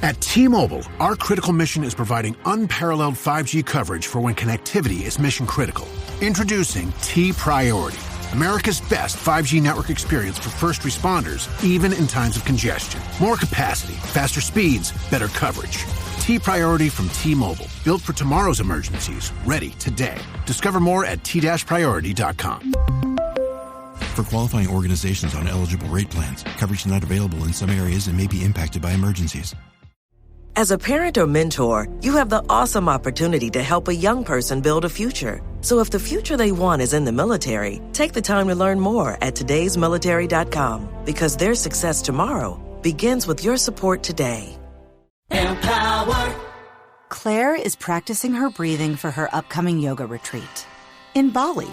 At T-Mobile, our critical mission is providing unparalleled 5G coverage for when connectivity is mission critical. Introducing T-Priority, America's best 5G network experience for first responders, even in times of congestion. More capacity, faster speeds, better coverage. T-Priority from T-Mobile, built for tomorrow's emergencies, ready today. Discover more at t-priority.com. For qualifying organizations on eligible rate plans, coverage not available in some areas and may be impacted by emergencies. As a parent or mentor, you have the awesome opportunity to help a young person build a future. So if the future they want is in the military, take the time to learn more at todaysmilitary.com, because their success tomorrow begins with your support today. Empower. Claire is practicing her breathing for her upcoming yoga retreat in Bali.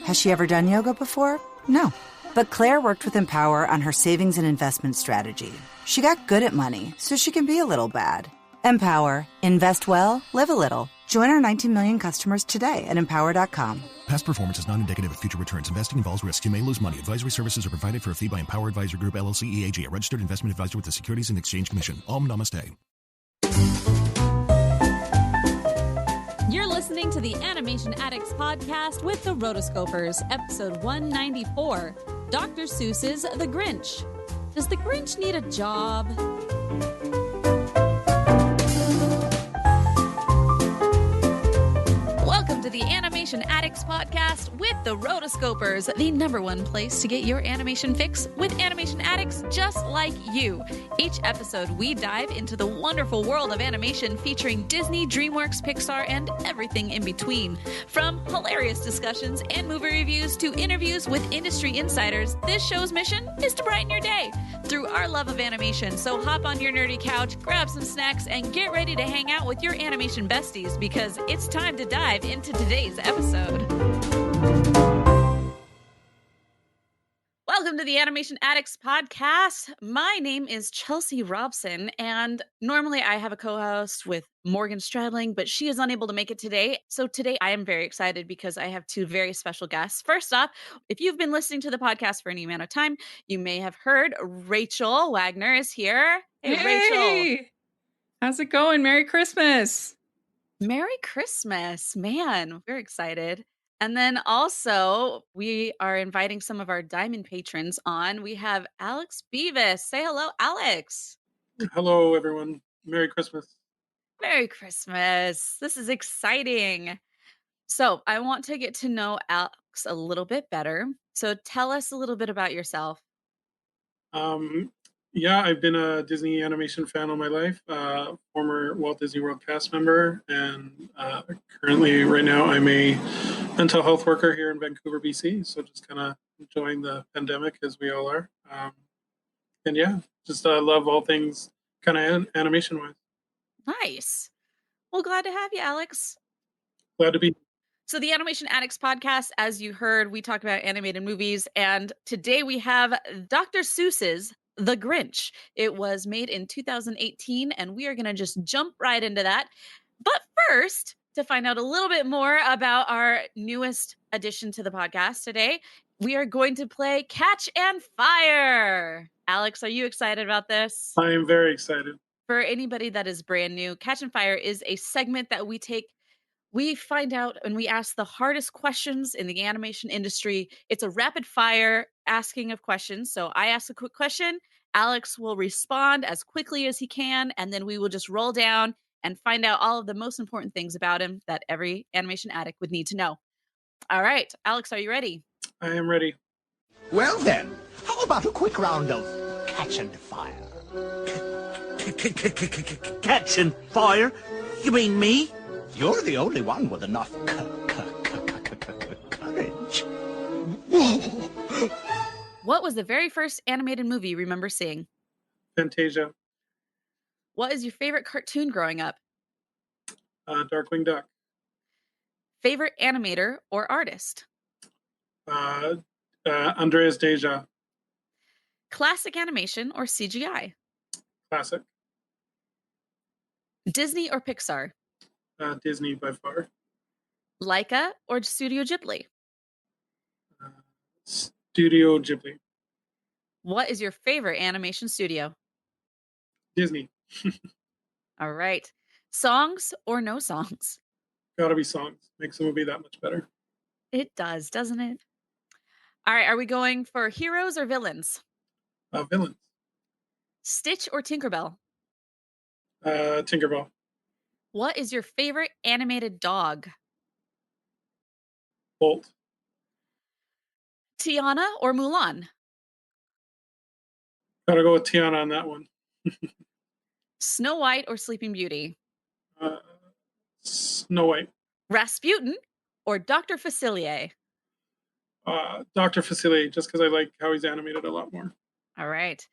Has she ever done yoga before? No. But Claire worked with Empower on her savings and investment strategy. She got good at money, so she can be a little bad. Empower. Invest well, live a little. Join our 19 million customers today at empower.com. Past performance is not indicative of future returns. Investing involves risks. You may lose money. Advisory services are provided for a fee by Empower Advisor Group, LLC, EAG, a registered investment advisor with the Securities and Exchange Commission. Om Namaste. You're listening to the Animation Addicts Podcast with the Rotoscopers, episode 194, Dr. Seuss's The Grinch. Does the Grinch need a job? Welcome to the Animation Addicts Podcast with the Rotoscopers, the number one place to get your animation fix with animation addicts just like you. Each episode, we dive into the wonderful world of animation featuring Disney, DreamWorks, Pixar, and everything in between. From hilarious discussions and movie reviews to interviews with industry insiders, this show's mission is to brighten your day through our love of animation. So hop on your nerdy couch, grab some snacks, and get ready to hang out with your animation besties, because it's time to dive into today's episode. Welcome to the Animation Addicts Podcast. My name is Chelsea Robson, and normally I have a co-host with Morgan Stradling, but she is unable to make it today. So today I am very excited because I have two very special guests. First off, if you've been listening to the podcast for any amount of time, you may have heard Rachel Wagner is here. Hey, Rachel. How's it going? Merry Christmas. Merry Christmas. Man, we're excited. And then also, we are inviting some of our Diamond patrons on. We have Alex Beavis. Say hello, Alex. Hello, everyone. Merry Christmas. Merry Christmas. This is exciting. So I want to get to know Alex a little bit better. So tell us a little bit about yourself. Yeah, I've been a Disney animation fan all my life, former Walt Disney World cast member, and currently right now I'm a mental health worker here in Vancouver, BC. So just kind of enjoying the pandemic as we all are. And yeah, just love all things kind of animation-wise. Nice. Well, glad to have you, Alex. Glad to be. So the Animation Addicts Podcast, as you heard, we talk about animated movies. And today we have Dr. Seuss's The Grinch. It was made in 2018, and we are going to just jump right into that. But first, to find out a little bit more about our newest addition to the podcast today, we are going to play Catch and Fire. Alex, are you excited about this? I am very excited. For anybody that is brand new, Catch and Fire is a segment that we take. We find out and we ask the hardest questions in the animation industry. It's a rapid fire asking of questions. So I ask a quick question. Alex will respond as quickly as he can. And then we will just roll down and find out all of the most important things about him that every animation addict would need to know. All right. Alex, are you ready? I am ready. Well then, how about a quick round of Catch and Fire? Catch and Fire? You mean me? You're the only one with enough courage. What was the very first animated movie you remember seeing? Fantasia. What is your favorite cartoon growing up? Darkwing Duck. Favorite animator or artist? Andreas Deja. Classic animation or CGI? Classic. Disney or Pixar? Disney by far. Leica or Studio Ghibli? Studio Ghibli. What is your favorite animation studio? Disney. All right. Songs or no songs? Gotta be songs. Makes the movie that much better. It does, doesn't it? All right. Are we going for heroes or villains? Villains. Stitch or Tinkerbell? Tinkerbell. What is your favorite animated dog? Bolt. Tiana or Mulan? Gotta go with Tiana on that one. Snow White or Sleeping Beauty? Snow White. Rasputin or Dr. Facilier? Dr. Facilier, just because I like how he's animated a lot more. All right.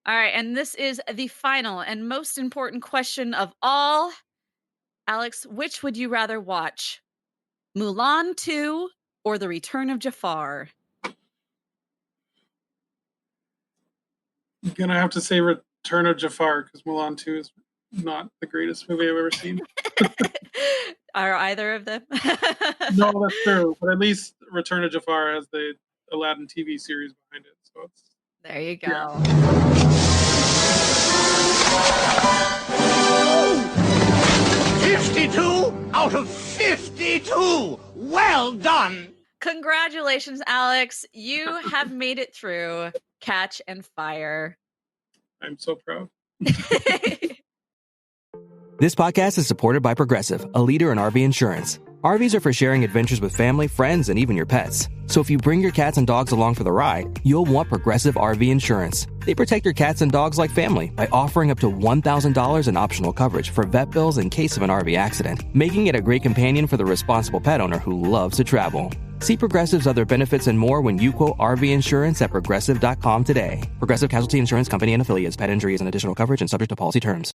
All right. And this is the final and most important question of all. Alex, which would you rather watch? Mulan 2 or The Return of Jafar? I'm gonna have to say Return of Jafar, because Mulan 2 is not the greatest movie I've ever seen. Are either of them? No, that's true. But at least Return of Jafar has the Aladdin TV series behind it. So it's There you go. Yeah. 52 out of 52! Well done! Congratulations, Alex. You have made it through Catch and Fire. I'm so proud. This podcast is supported by Progressive, a leader in RV insurance. RVs are for sharing adventures with family, friends, and even your pets. So if you bring your cats and dogs along for the ride, you'll want Progressive RV insurance. They protect your cats and dogs like family by offering up to $1,000 in optional coverage for vet bills in case of an RV accident, making it a great companion for the responsible pet owner who loves to travel. See Progressive's other benefits and more when you quote RV insurance at Progressive.com today. Progressive Casualty Insurance Company and Affiliates. Pet injuries and additional coverage and subject to policy terms.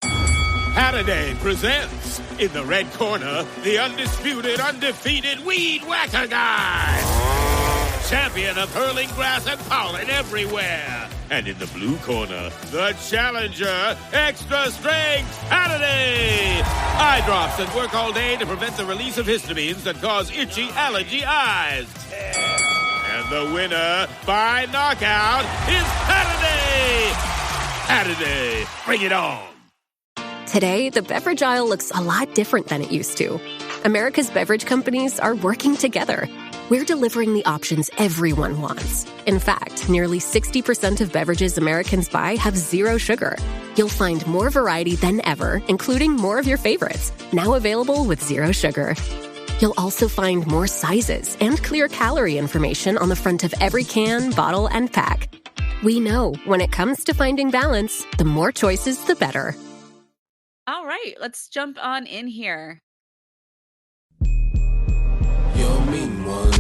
Halliday presents, in the red corner, the undisputed, undefeated Weed Whacker Guy. Champion of hurling grass and pollen everywhere. And in the blue corner, the challenger, extra strength Halliday. Eye drops that work all day to prevent the release of histamines that cause itchy allergy eyes. And the winner by knockout is Halliday. Halliday, bring it on. Today, the beverage aisle looks a lot different than it used to. America's beverage companies are working together. We're delivering the options everyone wants. In fact, nearly 60% of beverages Americans buy have zero sugar. You'll find more variety than ever, including more of your favorites, now available with zero sugar. You'll also find more sizes and clear calorie information on the front of every can, bottle, and pack. We know when it comes to finding balance, the more choices, the better. All right, let's jump on in here. You're a mean one.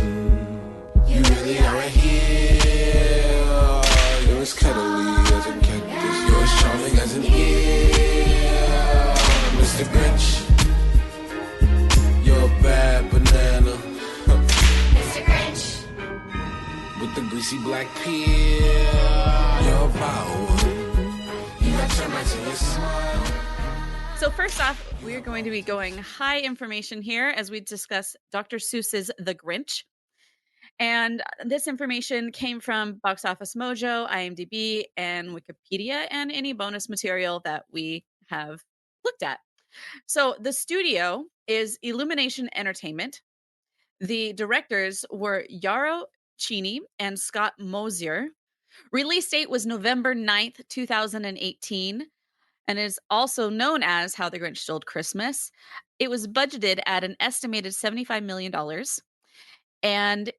You really are a heel. You're as cuddly as a cactus. You're as charming as an eel. Mr. Grinch. You're a bad banana. Mr. Grinch. With the greasy black peel. You're a vile one. You got termites in your smile. So first off, we're going to be going high information here as we discuss Dr. Seuss's The Grinch. And this information came from Box Office Mojo, IMDb, and Wikipedia, and any bonus material that we have looked at. So the studio is Illumination Entertainment. The directors were Yarrow Cheney and Scott Mosier. Release date was November 9th, 2018. And is also known as How the Grinch Stole Christmas. It was budgeted at an estimated $75 million. And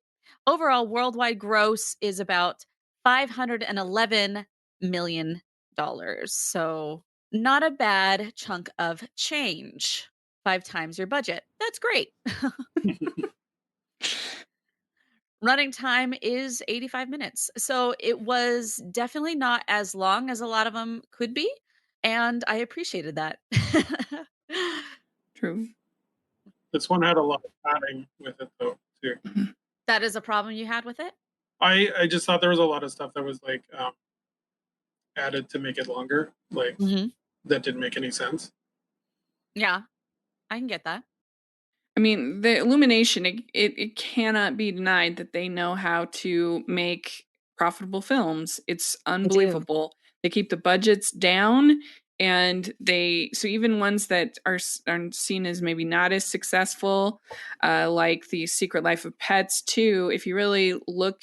overall worldwide gross is about $511 million. So not a bad chunk of change. 5 times your budget. That's great. Running time is 85 minutes. So it was definitely not as long as a lot of them could be. And I appreciated that. True. This one had a lot of padding with it, though, too. That is a problem you had with it? I just thought there was a lot of stuff that was, like, added to make it longer. Like, that didn't make any sense. Yeah, I can get that. I mean, the Illumination, it cannot be denied that they know how to make profitable films. It's unbelievable. They keep the budgets down And so even ones that are seen as maybe not as successful, like The Secret Life of Pets 2, if you really look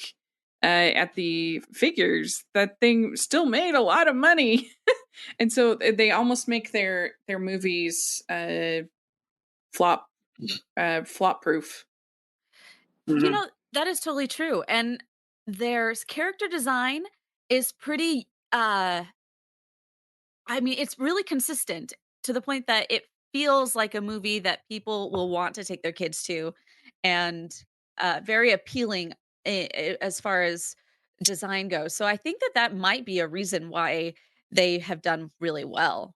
at the figures, that thing still made a lot of money. And so they almost make their movies flop proof. You know, that is totally true. And their character design is pretty I mean, it's really consistent to the point that it feels like a movie that people will want to take their kids to, and very appealing as far as design goes. So I think that might be a reason why they have done really well.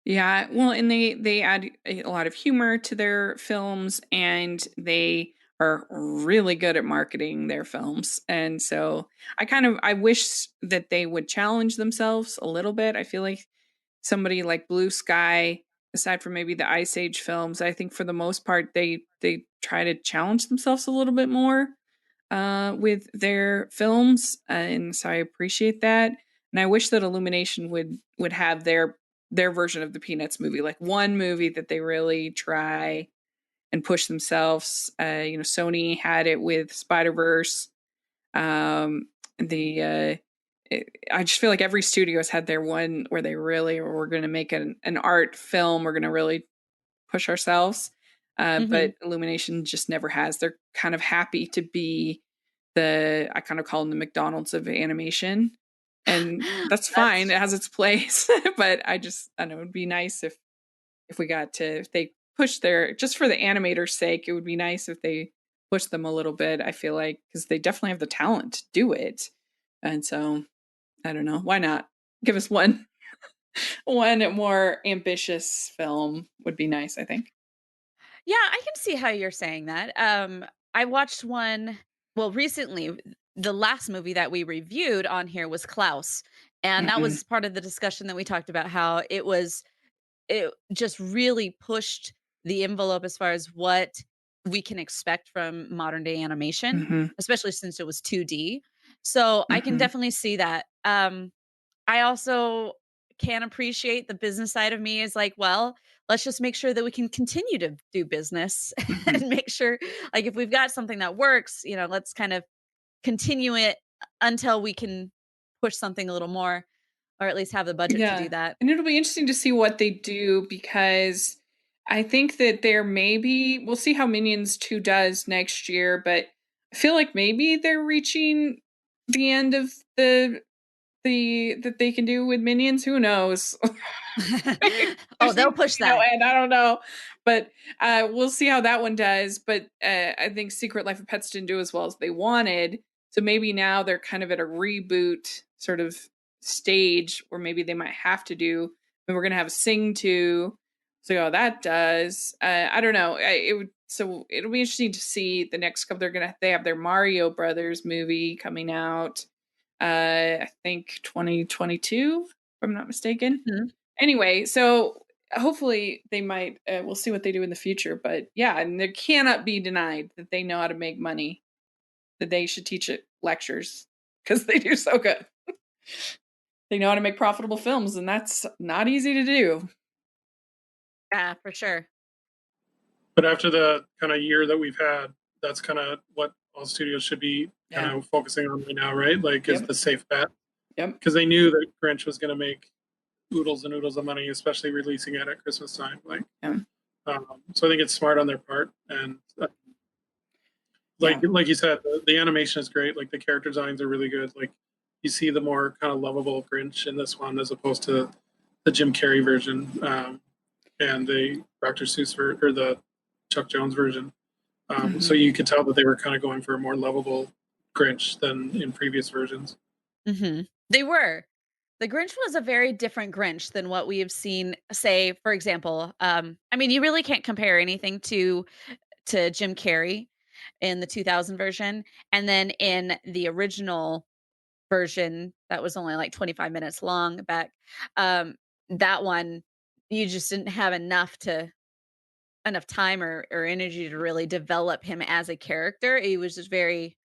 Yeah, well, and they add a lot of humor to their films, and they are really good at marketing their films. And so I wish that they would challenge themselves a little bit. I feel like somebody like Blue Sky, aside from maybe the Ice Age films, I think for the most part they try to challenge themselves a little bit more with their films, and so I appreciate that. And I wish that Illumination would have their version of the Peanuts movie, like one movie that they really try and push themselves. Sony had it with Spider-Verse. I just feel like every studio has had their one where they really we're going to make an art film. We're going to really push ourselves. But Illumination just never has. They're kind of happy to be I kind of call them the McDonald's of animation. And that's fine. It has its place. But I know it would be nice if they push just for the animator's sake, it would be nice if they push them a little bit. I feel like, because they definitely have the talent to do it. And so I don't know. Why not give us one more ambitious film would be nice, I think. Yeah, I can see how you're saying that. I watched one, recently. The last movie that we reviewed on here was Klaus. And that was part of the discussion that we talked about, how it just really pushed the envelope as far as what we can expect from modern day animation, especially since it was 2D. So I can definitely see that. I also can appreciate the business side of me is like, well, let's just make sure that we can continue to do business and make sure, like, if we've got something that works, let's kind of continue it until we can push something a little more, or at least have the budget to do that. And it'll be interesting to see what they do, because I think that we'll see how Minions 2 does next year, but I feel like maybe they're reaching the end of that they can do with Minions. Who knows? They'll push that. And I don't know, but we'll see how that one does. But I think Secret Life of Pets didn't do as well as they wanted. So maybe now they're kind of at a reboot sort of stage where maybe they might have to do. We're going to have Sing 2. So how that does. I don't know. So it'll be interesting to see the next couple. They have their Mario Brothers movie coming out. I think 2022, if I'm not mistaken. Anyway, so hopefully they might, we'll see what they do in the future. But yeah, and there cannot be denied that they know how to make money, that they should teach it lectures, because they do so good. They know how to make profitable films, and that's not easy to do. Yeah, for sure. But after the kind of year that we've had, that's kind of what all studios should be kind of focusing on right now, right? Like, is the safe bet. Yep. Because they knew that Grinch was going to make oodles and oodles of money, especially releasing it at Christmas time. Like, so I think it's smart on their part. And like you said, the animation is great. Like, the character designs are really good. Like, you see the more kind of lovable Grinch in this one, as opposed to the Jim Carrey version and the Dr. Seuss or the Chuck Jones version. So you could tell that they were kind of going for a more lovable Grinch than in previous versions. They were. The Grinch was a very different Grinch than what we have seen, say, for example. I mean, you really can't compare anything to Jim Carrey in the 2000 version. And then in the original version, that was only like 25 minutes long back. That one, you just didn't have enough time or energy to really develop him as a character. He was just very,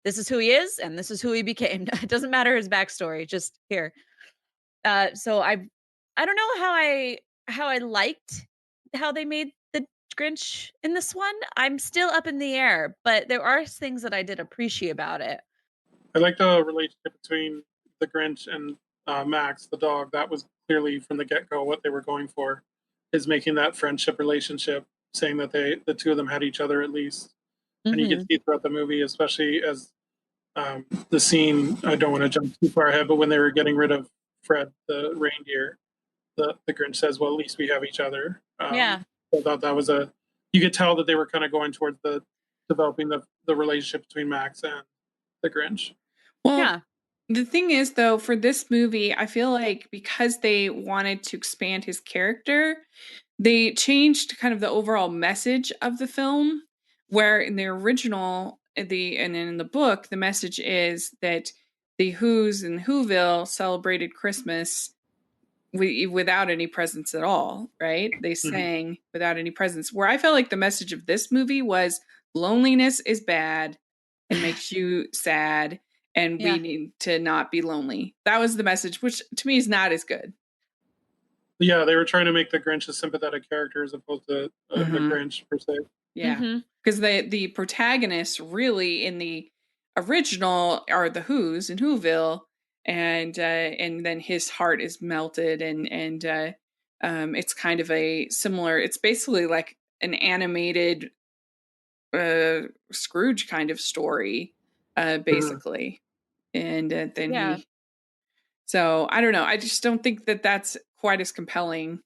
this is who he is and this is who he became. It doesn't matter his backstory, just here. So I I don't know how I liked how they made the Grinch in this one. I'm still up in the air, but there are things that I did appreciate about it. I like the relationship between the Grinch and Max, the dog. That was clearly from the get-go what they were going for, is making that friendship relationship, saying that the two of them had each other at least. And you can see throughout the movie, especially as the scene, I don't want to jump too far ahead, but when they were getting rid of Fred, the reindeer, the Grinch says, well, at least we have each other. Yeah. I thought that was you could tell that they were kind of going towards developing the relationship between Max and the Grinch. Well, the thing is, though, for this movie, I feel like because they wanted to expand his character, they changed kind of the overall message of the film, where in the original, and in the book, the message is that the Who's in Whoville celebrated Christmas without any presents at all, right? They sang without any presents. Where I felt like the message of this movie was loneliness is bad and makes you sad, and we need to not be lonely. That was the message, which to me is not as good. Yeah, they were trying to make the Grinch a sympathetic character as opposed to the Grinch per se. Yeah, because the protagonists really in the original are the Who's in Whoville, and then his heart is melted, and it's kind of a similar. It's basically like an animated Scrooge kind of story, basically, and then he. So I don't know. I just don't think that that's quite as compelling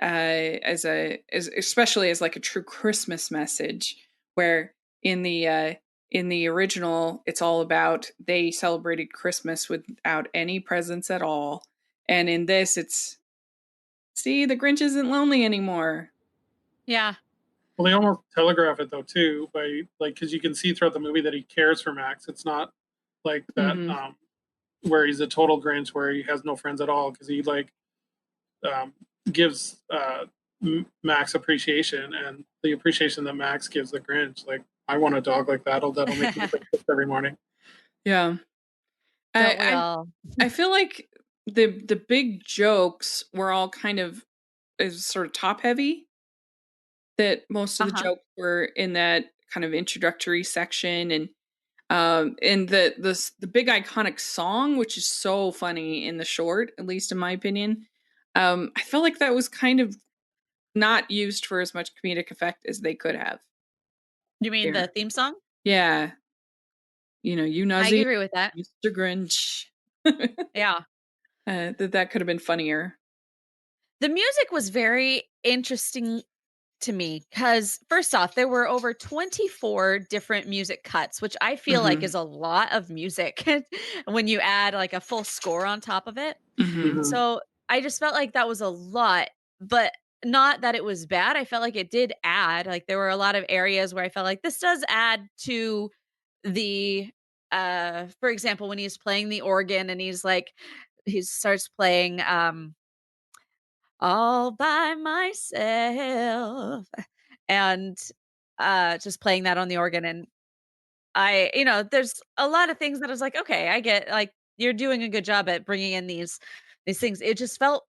as especially as like a true Christmas message, where in the original it's all about they celebrated Christmas without any presents at all, and in this it's the Grinch isn't lonely anymore. Yeah. Well, they almost telegraph it though too, by because you can see throughout the movie that he cares for Max. It's not like that where he's a total Grinch where he has no friends at all, because he gives Max appreciation, and the appreciation that Max gives the Grinch, like, I want a dog like that'll make me breakfast every morning. Yeah. I feel like the big jokes were all kind of sort of top heavy, that most of the jokes were in that kind of introductory section, and the big iconic song, which is so funny in the short, at least in my opinion. I feel like that was kind of not used for as much comedic effect as they could have. You mean the theme song? Yeah. I agree with that. Mr. Grinch. Yeah. That could have been funnier. The music was very interesting to me because, first off, there were over 24 different music cuts, which I feel like is a lot of music when you add like a full score on top of it. So I just felt like that was a lot, but not that it was bad. I felt like it did add, like there were a lot of areas where I felt like this does add to the, for example, when he's playing the organ and he starts playing, all by myself, and just playing that on the organ, and there's a lot of things that I was like, okay, I get, like, you're doing a good job at bringing in these things. It just felt,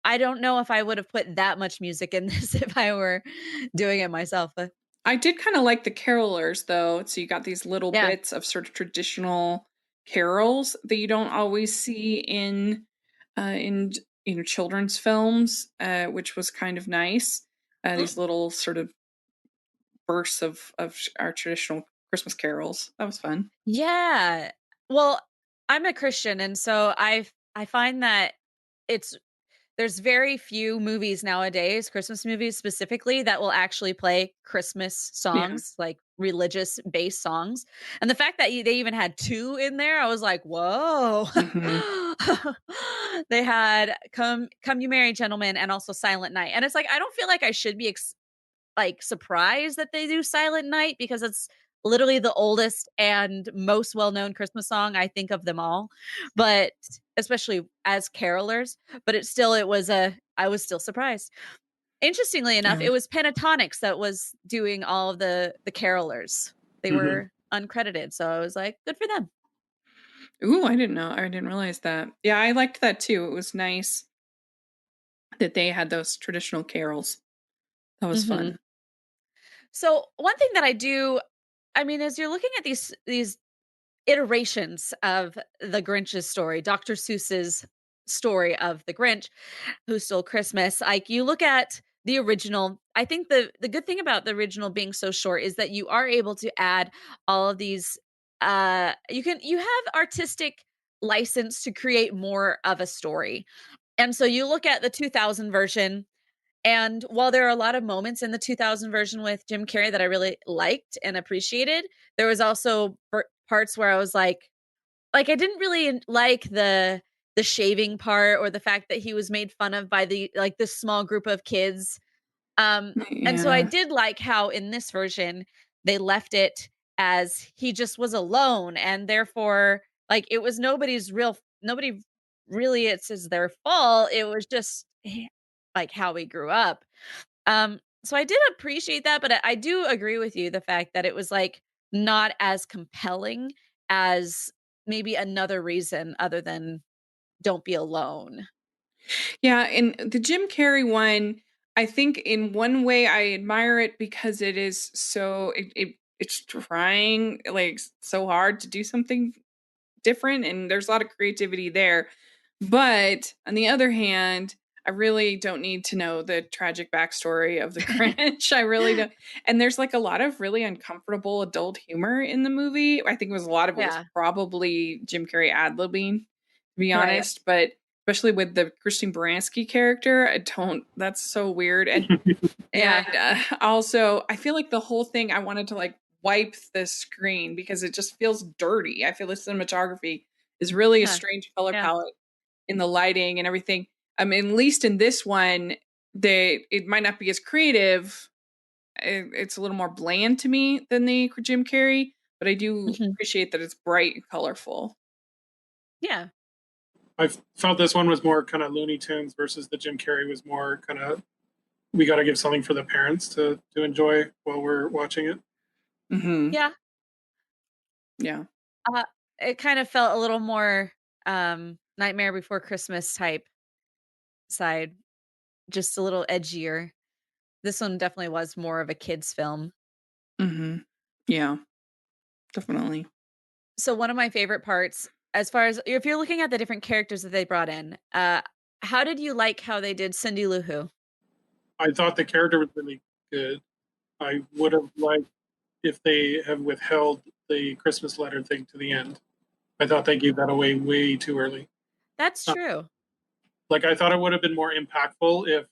I don't know if I would have put that much music in this if I were doing it myself. But I did kind of like the carolers though, so you got these little bits of sort of traditional carols that you don't always see in children's films, which was kind of nice. These little sort of bursts of our traditional Christmas carols. That was fun. Yeah. Well, I'm a Christian, and so I find that there's very few movies nowadays, Christmas movies specifically, that will actually play Christmas songs, like religious based songs. And the fact that they even had 2 in there, I was like, whoa. They had Come You Merry Gentlemen and also Silent Night. And it's like, I don't feel like I should be surprised that they do Silent Night, because it's literally the oldest and most well-known Christmas song I think of them all, but especially as carolers. But I was still surprised. Interestingly enough, it was Pentatonics that was doing all of the carolers. They were uncredited, so I was like, good for them. Ooh, I didn't know. I didn't realize that. Yeah, I liked that too. It was nice. that they had those traditional carols. That was fun. So one thing that I mean, as you're looking at these iterations of the Grinch's story, Dr. Seuss's story of the Grinch who stole Christmas, like you look at the original, I think the good thing about the original being so short is that you are able to add all of these you have artistic license to create more of a story. And so you look at the 2000 version, and while there are a lot of moments in the 2000 version with Jim Carrey that I really liked and appreciated, there was also parts where I was like I didn't really like the shaving part or the fact that he was made fun of by this small group of kids. And so I did like how in this version they left it as he just was alone, and therefore like it was nobody really it's their fault. It was just like how he grew up. So I did appreciate that, but I do agree with you the fact that it was like not as compelling as maybe another reason other than don't be alone. Yeah, and the Jim Carrey one, I think in one way I admire it because it is so it's trying like so hard to do something different, and there's a lot of creativity there. But on the other hand, I really don't need to know the tragic backstory of the Grinch. I really don't. And there's like a lot of really uncomfortable adult humor in the movie. I think it was a lot of it was probably Jim Carrey ad-libbing, to be honest. But especially with the Christine Baranski character, that's so weird. And also I feel like the whole thing, I wanted to like wipe the screen because it just feels dirty. I feel the cinematography is really a strange color palette in the lighting and everything. I mean, at least in this one, it might not be as creative. It's a little more bland to me than the Jim Carrey, but I do appreciate that it's bright and colorful. Yeah. I felt this one was more kind of Looney Tunes versus the Jim Carrey was more kind of, we got to give something for the parents to enjoy while we're watching it. Yeah. Yeah. It kind of felt a little more Nightmare Before Christmas type side, just a little edgier. This one definitely was more of a kid's film. Yeah, definitely. So one of my favorite parts, as far as if you're looking at the different characters that they brought in, how did you like how they did Cindy Lou Who? I thought the character was really good. I would have liked if they have withheld the Christmas letter thing to the end. I thought they gave that away way too early. That's true. Like, I thought it would have been more impactful if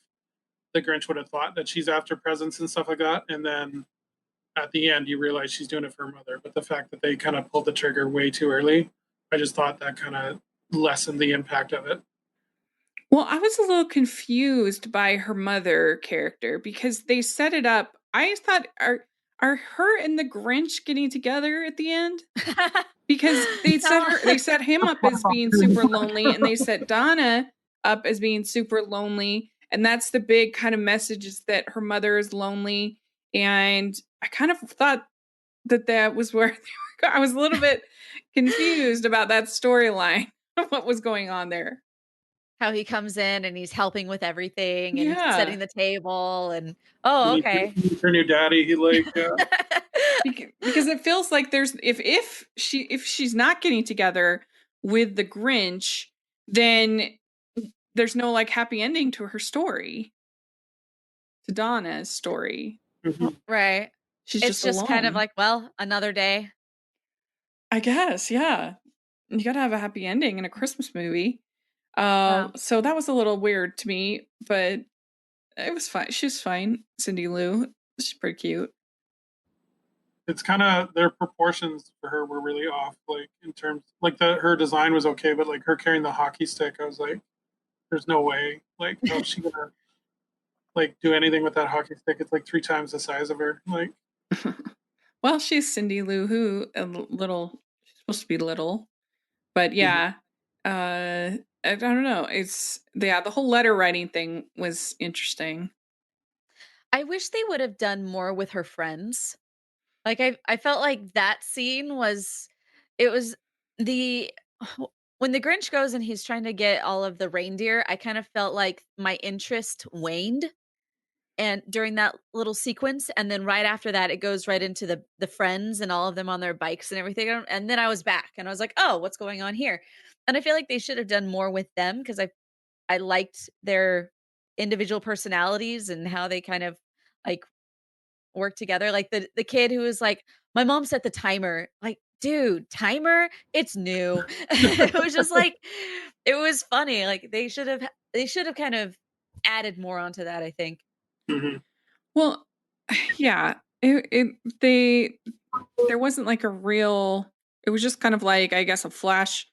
the Grinch would have thought that she's after presents and stuff like that. And then at the end, you realize she's doing it for her mother. But the fact that they kind of pulled the trigger way too early, I just thought that kind of lessened the impact of it. Well, I was a little confused by her mother character because they set it up. I thought, are her and the Grinch getting together at the end? Because they set him up as being super lonely, and they set Donna up as being super lonely. And that's the big kind of message, is that her mother is lonely. And I kind of thought that was where I was a little bit confused about that storyline, what was going on there. How he comes in and he's helping with everything and setting the table and okay. Her new daddy, he like because it feels like there's if she's not getting together with the Grinch, then there's no like happy ending to her story, to Donna's story. Right. It's just kind of like, well, another day. I guess, yeah. You gotta have a happy ending in a Christmas movie. So that was a little weird to me, but it was fine. She's fine. Cindy Lou, she's pretty cute. It's kind of, their proportions for her were really off. Like in terms, like her design was okay, but like her carrying the hockey stick, I was like, there's no way. Like, how's she gonna like do anything with that hockey stick? It's like 3 times the size of her. Like, well, she's Cindy Lou Who, she's supposed to be little, but yeah. I don't know. The whole letter writing thing was interesting. I wish they would have done more with her friends. Like I felt like that scene was when the Grinch goes and he's trying to get all of the reindeer, I kind of felt like my interest waned and during that little sequence, and then right after that it goes right into the friends and all of them on their bikes and everything, and then I was back and I was like, "Oh, what's going on here?" And I feel like they should have done more with them because I liked their individual personalities and how they kind of like work together. Like the kid who was like, "My mom set the timer." Like, dude, timer? It's new. It was just like it was funny. Like they should have kind of added more onto that, I think. Mhm. Well, yeah, there wasn't like a real. It was just kind of like, I guess, a flash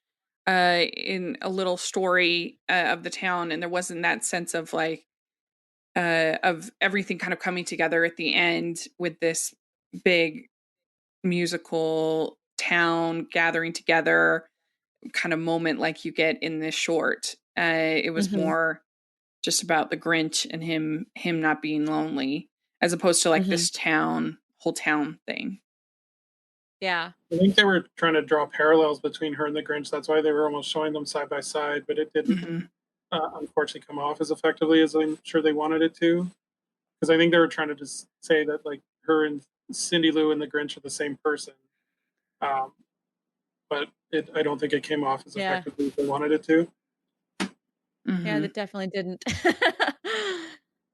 in a little story of the town, and there wasn't that sense of like of everything kind of coming together at the end with this big musical town gathering together kind of moment like you get in this short. It was Mhm. more just about the Grinch and him not being lonely, as opposed to like Mhm. this whole town thing. Yeah. I think they were trying to draw parallels between her and the Grinch. That's why they were almost showing them side by side, but it didn't Mhm. unfortunately come off as effectively as I'm sure they wanted it to. Because I think they were trying to just say that like her and Cindy Lou and the Grinch are the same person. Um, but I don't think it came off as Yeah. effectively as they wanted it to. Yeah, Mhm. that definitely didn't.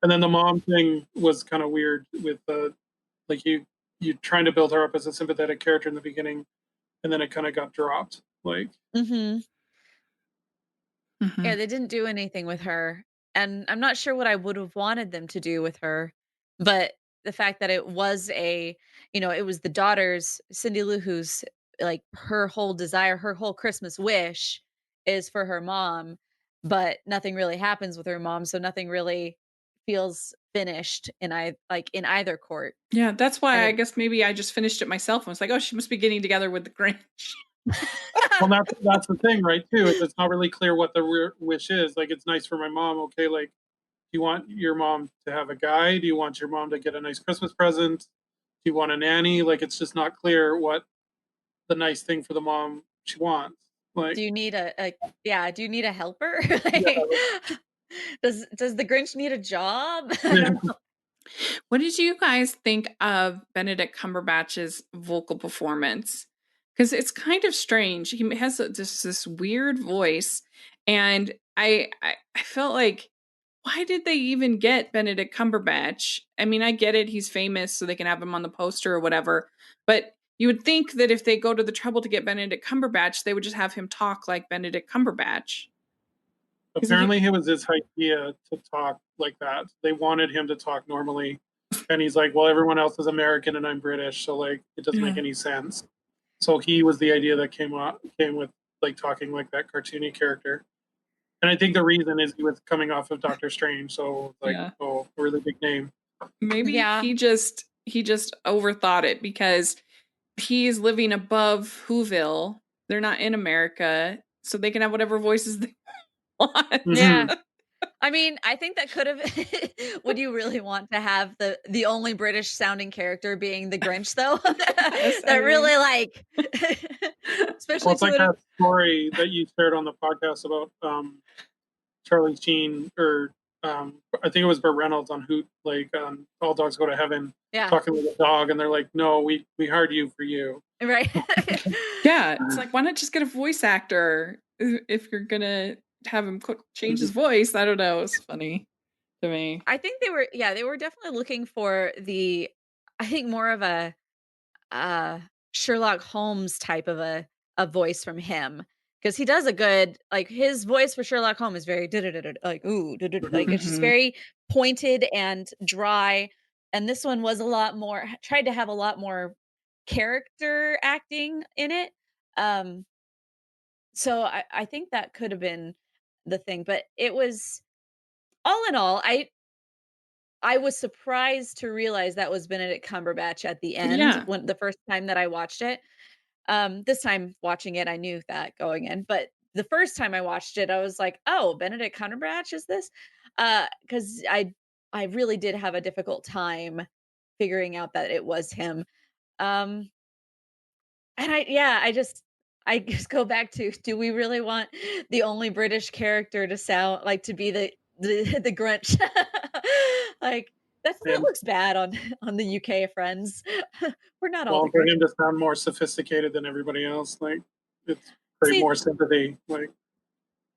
And then the mom thing was kind of weird with like you trying to build her up as a sympathetic character in the beginning, and then it kind of got dropped. Like, Mhm. Yeah, Mhm. they didn't do anything with her, and I'm not sure what I would have wanted them to do with her, but the fact that it was it was the daughter's Cindy Lou Who's like her whole desire, her whole Christmas wish is for her mom, but nothing really happens with her mom, so nothing really feels finished in either court. Yeah, that's why And I it guess maybe I just finished it myself and was like, oh, she must be getting together with the Grinch. well, that's the thing, right? Too, is it's not really clear what the wish is. Like, it's nice for my mom. Okay, like, do you want your mom to have a guy? Do you want your mom to get a nice Christmas present? Do you want a nanny? Like, it's just not clear what the nice thing for the mom she wants. do Like, you need do you need a helper? yeah, Like, does the Grinch need a job? I yeah. don't know. What did you guys think of Benedict Cumberbatch's vocal performance? Because it's kind of strange. He has this weird voice, and I felt like, why did they even get Benedict Cumberbatch? I mean, I get it; he's famous, so they can have him on the poster or whatever. But you would think that if they go to the trouble to get Benedict Cumberbatch, they would just have him talk like Benedict Cumberbatch. Apparently, it was his idea to talk like that. They wanted him to talk normally, and he's like, "Well, everyone else is American and I'm British, so like it doesn't make Yeah. any sense." So he was the idea that came with like talking like that cartoony character. And I think the reason is he was coming off of Doctor Strange, so like, Yeah. oh, a really big name. Maybe Yeah. he just overthought it because he's living above Whoville. They're not in America, so they can have whatever voices they want. Yeah. Mhm. I mean, I think that could have would you really want to have the only British sounding character being the Grinch though? Yes, That I really mean, like Well, especially it's like to that story that you shared on the podcast about Charlie Sheen, or I think it was Burt Reynolds on Hoot, like All Dogs Go to Heaven, yeah, talking with a dog, and they're like, "No, we hired you for you." right. yeah, it's like, why not just get a voice actor if you're gonna have him change his voice? I don't know. It's funny to me. I think they were definitely looking for I think more of a Sherlock Holmes type of a voice from him because he does a good like his voice for Sherlock Holmes is very like ooh like it's just Mhm. very pointed and dry, and this one was a lot more tried to have a lot more character acting in it. Um, so I think that could have been the thing, but it was all in all, I was surprised to realize that was Benedict Cumberbatch at the end Yeah. when the first time that I watched it. This time watching it, I knew that going in, but the first time I watched it, I was like, "Oh, Benedict Cumberbatch is this?" Because I really did have a difficult time figuring out that it was him. Um, and I I just go back to, do we really want the only British character to sound like to be the Grinch? Like that looks bad on the UK friends. We're not all the for Grinch. him to sound more sophisticated than everybody else, like it's create See, more sympathy. Like,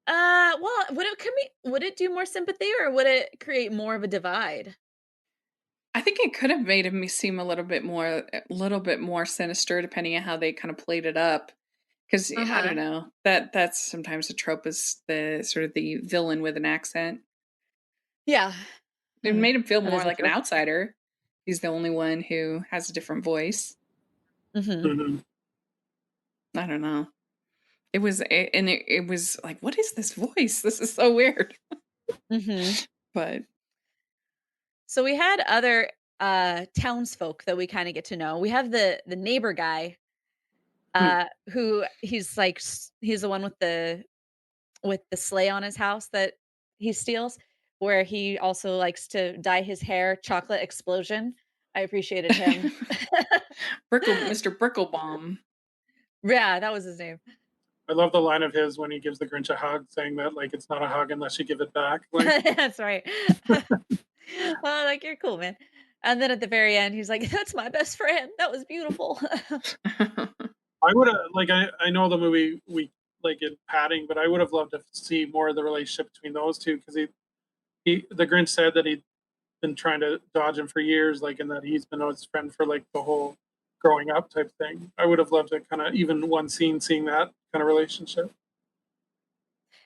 well, would it do more sympathy or would it create more of a divide? I think it could have made him seem a little bit more sinister, depending on how they kind of played it up. Because I don't know, that's sometimes a trope, is the sort of the villain with an accent. Yeah, it made him feel That more is a like an trope. outsider. He's the only one who has a different voice. Mm-hmm. I don't know. It was like, what is this voice? This is so weird. Mm-hmm. But so we had other townsfolk that we kind of get to know. We have the neighbor guy, who he's the one with the sleigh on his house that he steals, where he also likes to dye his hair chocolate explosion. I appreciated him. Mr. Bricklebaum. Yeah, that was his name. I love the line of his when he gives the Grinch a hug, saying that like it's not a hug unless you give it back. Like, That's right. Oh, like, you're cool, man. And then at the very end, he's like, "That's my best friend. That was beautiful." I would have I know the movie we like in padding, but I would have loved to see more of the relationship between those two, because the Grinch said that he'd been trying to dodge him for years, like, and that he's been his friend for like the whole growing up type thing. I would have loved to kind of even one scene seeing that kind of relationship.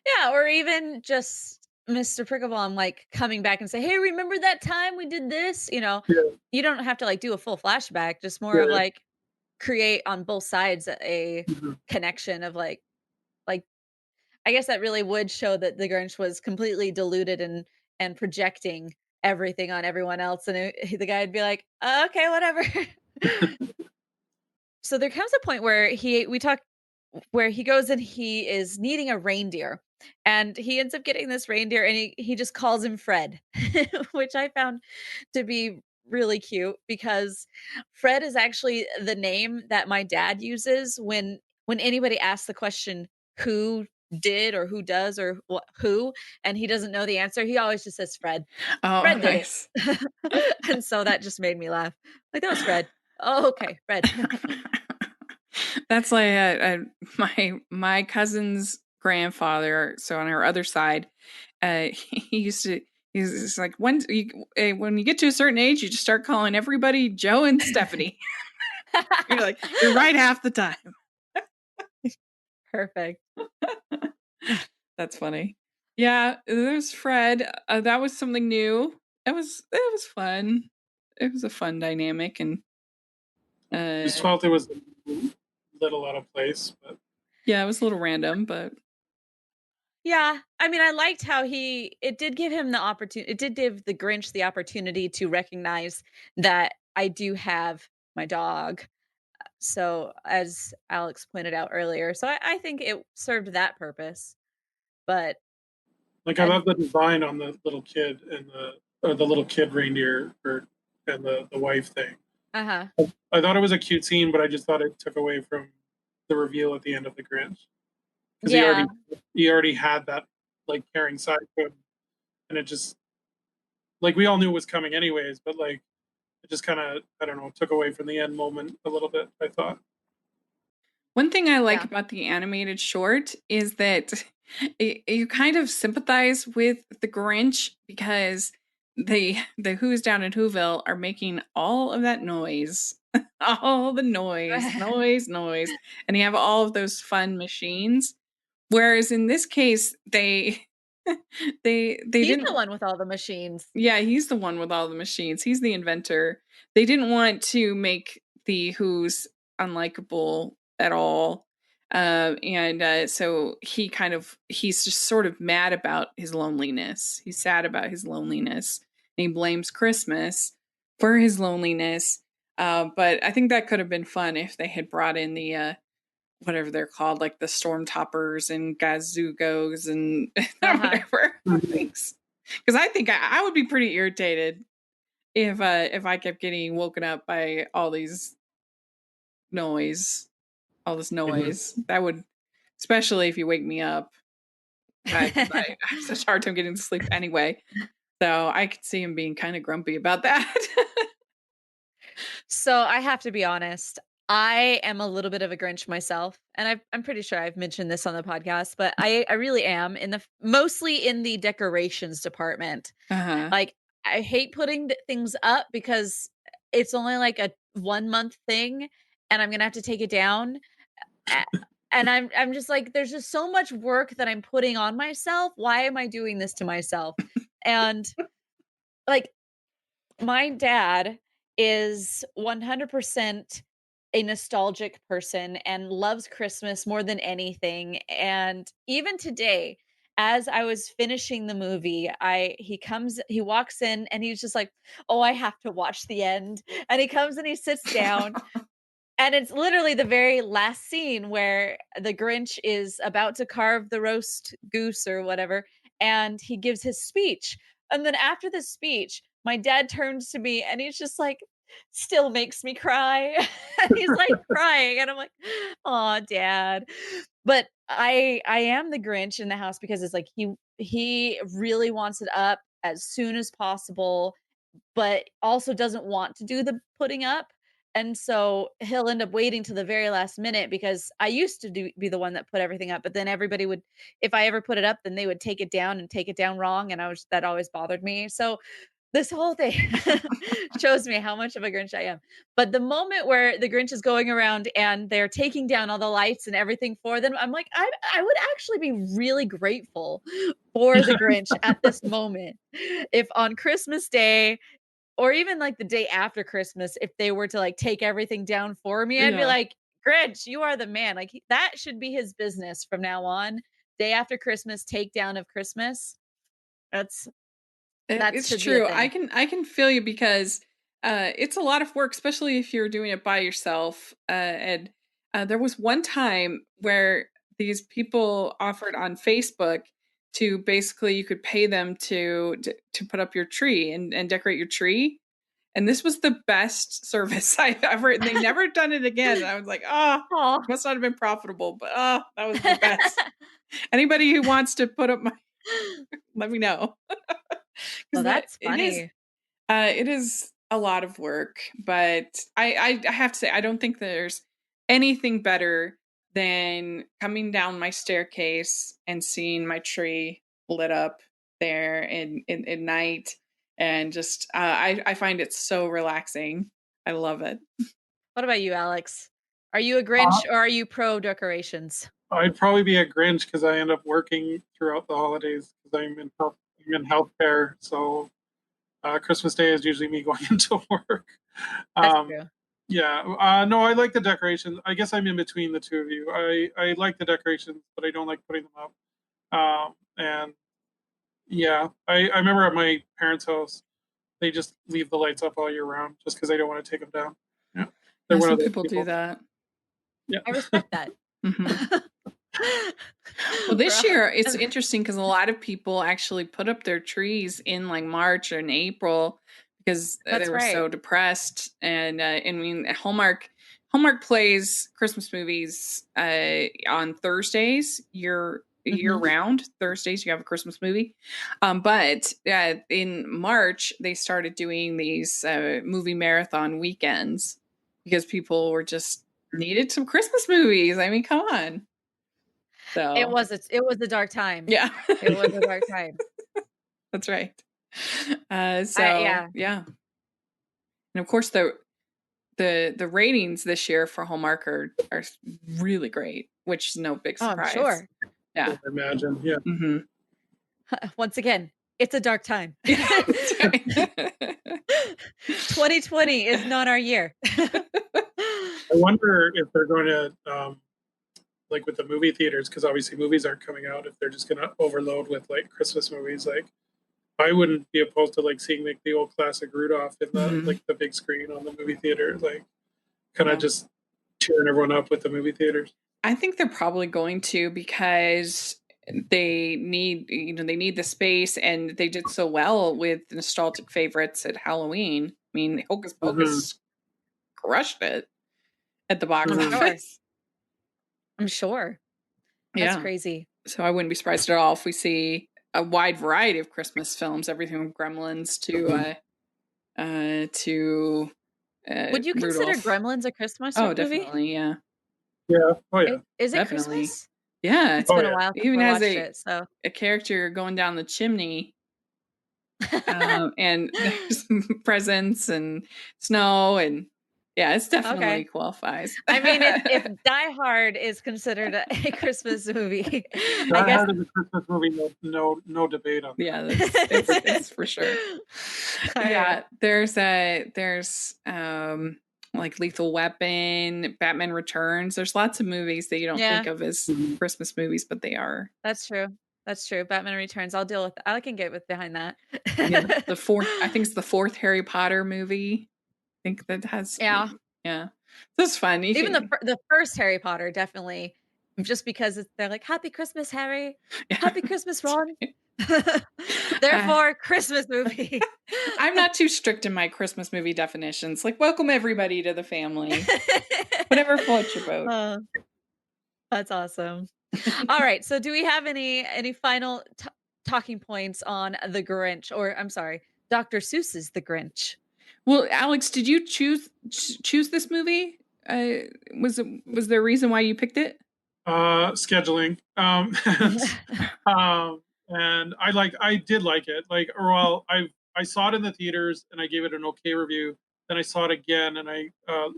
Yeah, or even just Mr. Pricklebaum like coming back and say, "Hey, remember that time we did this?" You know, you don't have to like do a full flashback, just more of like create on both sides a connection of like I guess that really would show that the Grinch was completely deluded and projecting everything on everyone else, and the guy would be like, "Okay, whatever." So there comes a point where where he goes and he is needing a reindeer, and he ends up getting this reindeer, and he just calls him Fred, which I found to be really cute, because Fred is actually the name that my dad uses when anybody asks the question, who did or who does or who, and he doesn't know the answer, he always just says Fred. Oh, Fred did nice. it. And so that just made me laugh. Like, that was Fred. Oh, okay, Fred. That's like my cousin's grandfather. So on her other side, he's like, when you get to a certain age, you just start calling everybody Joe and Stephanie. you're right half the time. Perfect. That's funny. Yeah, there's Fred. That was something new. It was fun. It was a fun dynamic, and I just felt it was a little out of place, but yeah, it was a little random, but yeah, I mean, I liked how it did give him the opportunity. It did give the Grinch the opportunity to recognize that I do have my dog. So, as Alex pointed out earlier, so I think it served that purpose. But like, I love the design on the little kid and the little kid reindeer and the wife thing. I thought it was a cute scene, but I just thought it took away from the reveal at the end of the Grinch. Because he already had that like caring side to him, and it just like we all knew it was coming anyways, but like it just kind of, I don't know, took away from the end moment a little bit, I thought. One thing I like about the animated short is that you kind of sympathize with the Grinch, because the Who's down in Whoville are making all of that noise. All the noise. And you have all of those fun machines. Whereas in this case, they he's didn't. The one with all the machines. Yeah, he's the one with all the machines. He's the inventor. They didn't want to make the Who's unlikable at all. So he's just sort of mad about his loneliness. He's sad about his loneliness. And he blames Christmas for his loneliness. But I think that could have been fun if they had brought in the whatever they're called, like the Stormtoppers and Gazugos and whatever things. Because I think I would be pretty irritated if I kept getting woken up by all these noise. all this noise. That would, especially if you wake me up. I have such a hard time getting to sleep anyway. So I could see him being kind of grumpy about that. So I have to be honest. I am a little bit of a Grinch myself, and I'm pretty sure I've mentioned this on the podcast, but I really am mostly in the decorations department. Like, I hate putting things up because it's only like a 1 month thing, and I'm gonna have to take it down. And I'm just like, there's just so much work that I'm putting on myself. Why am I doing this to myself? And like, my dad is 100% a nostalgic person and loves Christmas more than anything. And even today, as I was finishing the movie, he walks in and he's just like, "Oh, I have to watch the end." And he comes and he sits down. And it's literally the very last scene where the Grinch is about to carve the roast goose or whatever, and he gives his speech. And then after the speech, my dad turns to me and he's just like, still makes me cry. And he's like crying. And I'm like, "Oh, Dad." But I am the Grinch in the house because it's like he really wants it up as soon as possible, but also doesn't want to do the putting up. And so he'll end up waiting to the very last minute because I used to be the one that put everything up, but then everybody would, if I ever put it up, then they would take it down and take it down wrong. And that always bothered me. So this whole thing shows me how much of a Grinch I am. But the moment where the Grinch is going around and they're taking down all the lights and everything for them, I'm like, I would actually be really grateful for the Grinch at this moment. If on Christmas Day, or even like the day after Christmas, if they were to like take everything down for me, I'd be like, "Grinch, you are the man." Like, that should be his business from now on. Day after Christmas, takedown of Christmas. It's true. I can feel you because it's a lot of work, especially if you're doing it by yourself. And there was one time where these people offered on Facebook to basically, you could pay them to put up your tree and decorate your tree. And this was the best service I've ever, they never done it again. And I was like, oh, must not have been profitable, but that was the best. Anybody who wants to put up let me know. Well, that's funny. It is a lot of work, but I have to say, I don't think there's anything better than coming down my staircase and seeing my tree lit up there in night. And just, I find it so relaxing. I love it. What about you, Alex? Are you a Grinch or are you pro decorations? I'd probably be a Grinch because I end up working throughout the holidays because I'm in healthcare. So Christmas Day is usually me going into work. That's true. Yeah. No, I like the decorations. I guess I'm in between the two of you. I like the decorations, but I don't like putting them up. And yeah, I remember at my parents' house, they just leave the lights up all year round just because they don't want to take them down. Yeah. Some people do that. Yeah. I respect that. Well, this year it's interesting because a lot of people actually put up their trees in like March and April because they were so depressed. And I mean, Hallmark plays Christmas movies on Thursdays year round. Thursdays you have a Christmas movie, but in March they started doing these movie marathon weekends because people were just needed some Christmas movies. I mean, come on. So it was a dark time. Yeah. It was a dark time. That's right. Yeah. And of course the ratings this year for Hallmark are really great, which is no big surprise. I'm sure. Yeah. I imagine. Yeah. Mm-hmm. Once again, it's a dark time. 2020 is not our year. I wonder if they're going to, like with the movie theaters, because obviously movies aren't coming out, if they're just going to overload with like Christmas movies. Like, I wouldn't be opposed to like seeing like the old classic Rudolph in the like the big screen on the movie theater, like kind of just cheering everyone up with the movie theaters. I think they're probably going to because they need the space, and they did so well with nostalgic favorites at Halloween. I mean, Hocus Pocus crushed it at the box office. I'm sure. That's crazy. So I wouldn't be surprised at all if we see a wide variety of Christmas films, everything from Gremlins to would you consider Rudolph. Gremlins a Christmas movie? Definitely, yeah. Yeah. Oh yeah. Is it Definitely. Christmas? Yeah. It's been a while since Even I has watched it. So a character going down the chimney. And there's presents and snow, and it definitely qualifies. I mean, if Die Hard is considered a Christmas movie, Die Hard is a Christmas movie. No debate on that. Yeah, it's for sure. Yeah, there's like Lethal Weapon, Batman Returns. There's lots of movies that you don't think of as Christmas movies, but they are. That's true. That's true. Batman Returns. I'll deal with. I can get with behind that. The fourth. I think it's the fourth Harry Potter movie. I think that has. Yeah. That's fun. Even the first Harry Potter, definitely, just because they're like, "Happy Christmas, Harry! Happy Christmas, Ron!" Therefore, Christmas movie. I'm not too strict in my Christmas movie definitions. Like, welcome everybody to the family. Whatever floats your boat. That's awesome. All right. So do we have any final talking points on The Grinch, or I'm sorry, Dr. Seuss's The Grinch? Well, Alex, did you choose this movie? Was there a reason why you picked it? Scheduling. And I did like it. Like, well, I saw it in the theaters and I gave it an okay review. Then I saw it again and I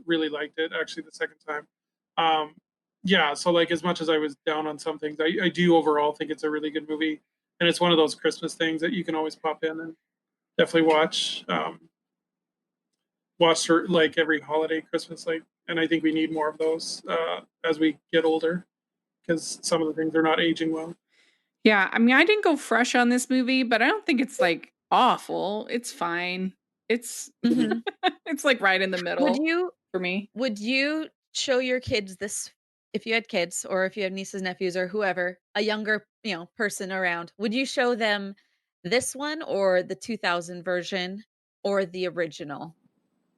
really liked it actually the second time. So like as much as I was down on some things, I do overall think it's a really good movie, and it's one of those Christmas things that you can always pop in and definitely watch like every holiday, Christmas, like, and I think we need more of those as we get older, because some of the things are not aging well. Yeah, I mean, I didn't go fresh on this movie, but I don't think it's like awful. It's fine. It's it's like right in the middle. For me, would you show your kids this? If you had kids, or if you have nieces, nephews, or whoever, a younger, person around, would you show them this one or the 2000 version or the original?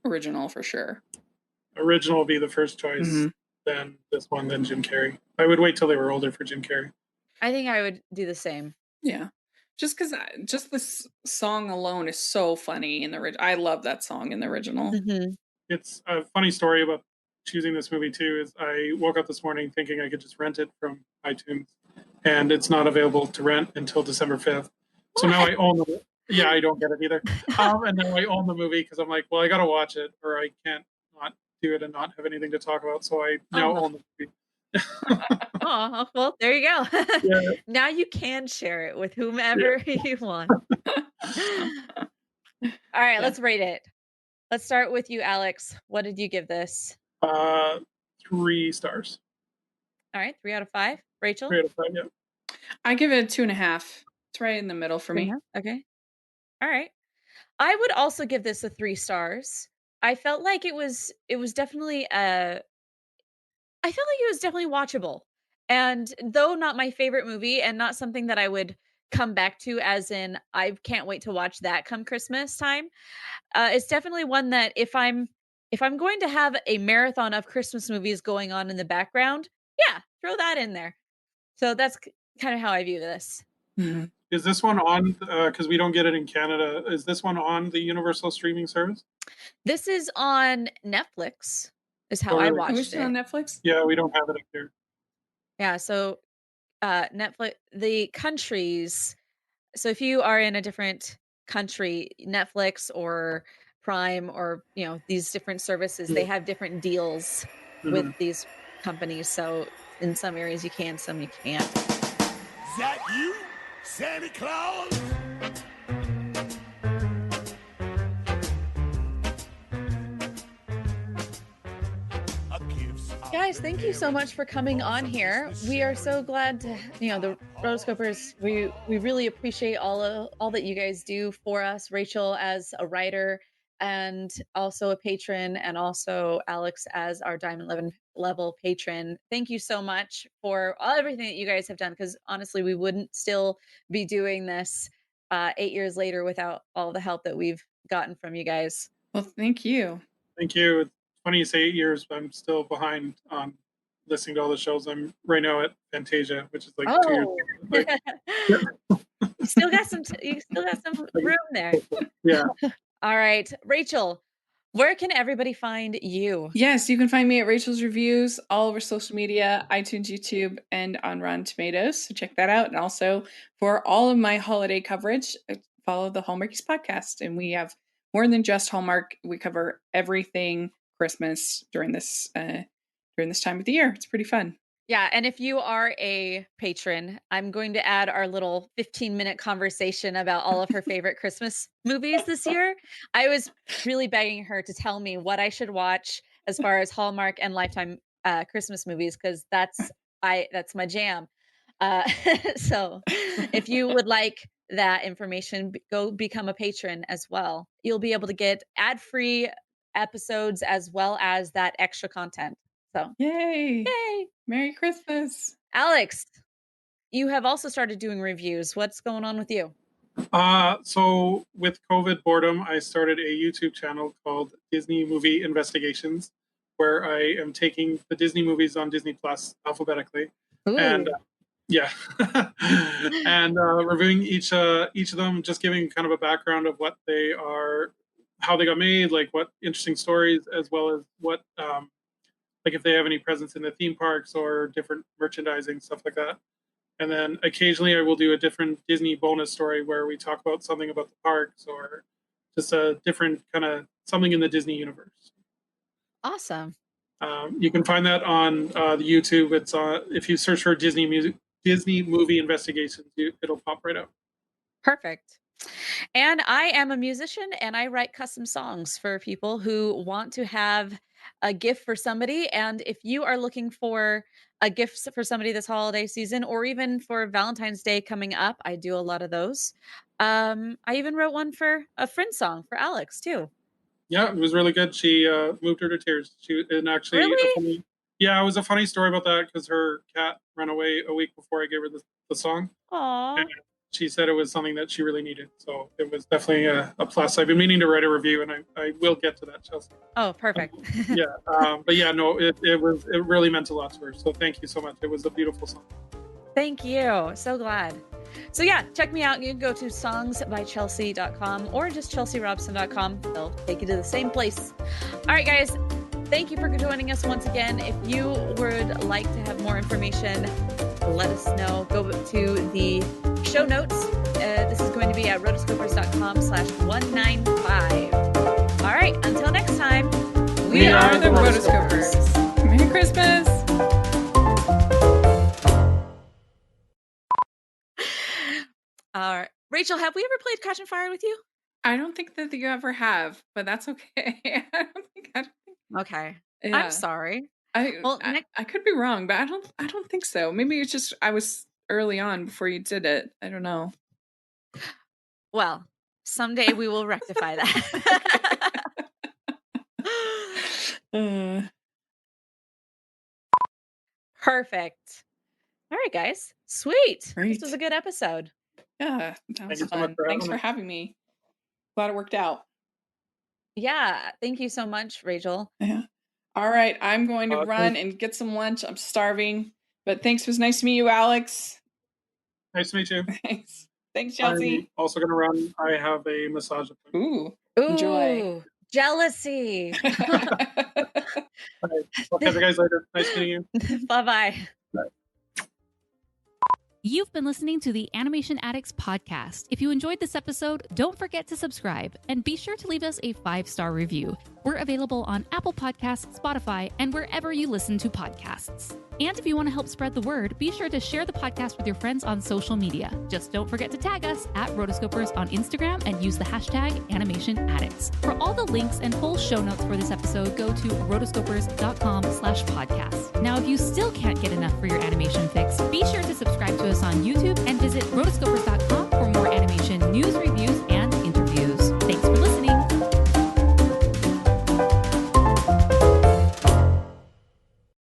Original for sure. Original will be the first choice, then this one, then Jim Carrey. I would wait till they were older for Jim Carrey. I think I would do the same. Yeah. Just because this song alone is so funny in the original. I love that song in the original. It's a funny story about choosing this movie too. Is I woke up this morning thinking I could just rent it from iTunes, and it's not available to rent until December 5th. So now I own the. Yeah, I don't get it either. And now I own the movie because I'm like, well, I got to watch it, or I can't not do it and not have anything to talk about. So I now own the movie. Oh, well, there you go. Yeah. Now you can share it with whomever you want. All right, let's rate it. Let's start with you, Alex. What did you give this? 3 stars. All right, 3 out of 5. Rachel? 3 out of 5, yeah. I give it a 2.5. It's right in the middle for me. Okay. All right. I would also give this a 3 stars. I felt like it was definitely watchable. And though not my favorite movie and not something that I would come back to as in I can't wait to watch that come Christmas time, it's definitely one that if I'm going to have a marathon of Christmas movies going on in the background, throw that in there. So that's kind of how I view this. Mm-hmm. Is this one on, because we don't get it in Canada, is this one on the Universal streaming service? This is on Netflix, is how I watched it. On Netflix? Yeah, we don't have it up here. Yeah, so Netflix, the countries, so if you are in a different country, Netflix or Prime or, these different services, they have different deals with these companies. So in some areas you can, some you can't. Is that you, Santa Claus? Guys, thank you so much for coming on here. We are so glad to, the Rotoscopers, we really appreciate all that you guys do for us. Rachel as a writer and also a patron, and also Alex as our Diamond level patron. Thank you so much for everything that you guys have done, because honestly, we wouldn't still be doing this 8 years later without all the help that we've gotten from you guys. Well, thank you. Thank you. It's funny you say 8 years, but I'm still behind on listening to all the shows. I'm right now at Fantasia, which is like 2 years. You still got some room there. Yeah. All right, Rachel, where can everybody find you? Yes, you can find me at Rachel's Reviews all over social media, iTunes, YouTube, and on Rotten Tomatoes. So check that out. And also for all of my holiday coverage, follow the Hallmarkies podcast. And we have more than just Hallmark. We cover everything Christmas during this time of the year. It's pretty fun. Yeah, and if you are a patron, I'm going to add our little 15-minute conversation about all of her favorite Christmas movies this year. I was really begging her to tell me what I should watch as far as Hallmark and Lifetime Christmas movies, because that's my jam. So if you would like that information, go become a patron as well. You'll be able to get ad-free episodes as well as that extra content. So yay! Yay! Merry Christmas. Alex, you have also started doing reviews. What's going on with you? So with COVID boredom, I started a YouTube channel called Disney Movie Investigations, where I am taking the Disney movies on Disney Plus alphabetically. Ooh. And and reviewing each of them, just giving kind of a background of what they are, how they got made, like what interesting stories, as well as what like if they have any presence in the theme parks or different merchandising, stuff like that. And then occasionally I will do a different Disney bonus story where we talk about something about the parks or just a different kind of something in the Disney universe. Awesome. You can find that on the YouTube. It's if you search for Disney Movie Investigations, it'll pop right up. Perfect. And I am a musician and I write custom songs for people who want to have a gift for somebody. And if you are looking for a gift for somebody this holiday season, or even for Valentine's Day coming up, I do a lot of those. I even wrote one for a friend song for Alex too. Yeah, it was really good. She moved her to tears. It was a funny story about that because her cat ran away a week before I gave her the song. Aww. And she said it was something that she really needed. So it was definitely a plus. I've been meaning to write a review, and I will get to that, Chelsea. Oh, perfect. But yeah, no, it really meant a lot to her. So thank you so much. It was a beautiful song. Thank you. So glad. So yeah, check me out. You can go to songsbychelsea.com or just chelsearobson.com. They'll take you to the same place. All right, guys. Thank you for joining us once again. If you would like to have more information, let us know. Go to the show notes. This is going to be at rotoscopers.com/195. All right. Until next time, we are the Rotoscopers. Merry Christmas. Rachel, have we ever played Catch and Fire with you? I don't think that you ever have, but that's okay. I don't think. Okay. Yeah. I'm sorry. I could be wrong, but I don't think so. Maybe it's just I was early on before you did it. I don't know. Well, someday we will rectify that. Perfect. All right, guys. Sweet. Great. This was a good episode. Yeah, that was fun. Thanks for having me. Glad it worked out. Yeah, thank you so much, Rachel. Yeah. All right, I'm going to run and get some lunch. I'm starving. But thanks. It was nice to meet you, Alex. Nice to meet you. Thanks, Chelsea. I'm also going to run. I have a massage appointment. Ooh, enjoy. Jealousy. All right. I'll catch you guys later. Nice meeting you. Bye-bye. Bye. You've been listening to the Animation Addicts Podcast. If you enjoyed this episode, don't forget to subscribe and be sure to leave us a 5-star review. We're available on Apple Podcasts, Spotify, and wherever you listen to podcasts. And if you want to help spread the word, be sure to share the podcast with your friends on social media. Just don't forget to tag us at Rotoscopers on Instagram and use the hashtag Animation Addicts. For all the links and full show notes for this episode, go to rotoscopers.com/podcast. Now, if you still can't get enough for your animation fix, be sure to subscribe to us on YouTube and visit rotoscopers.com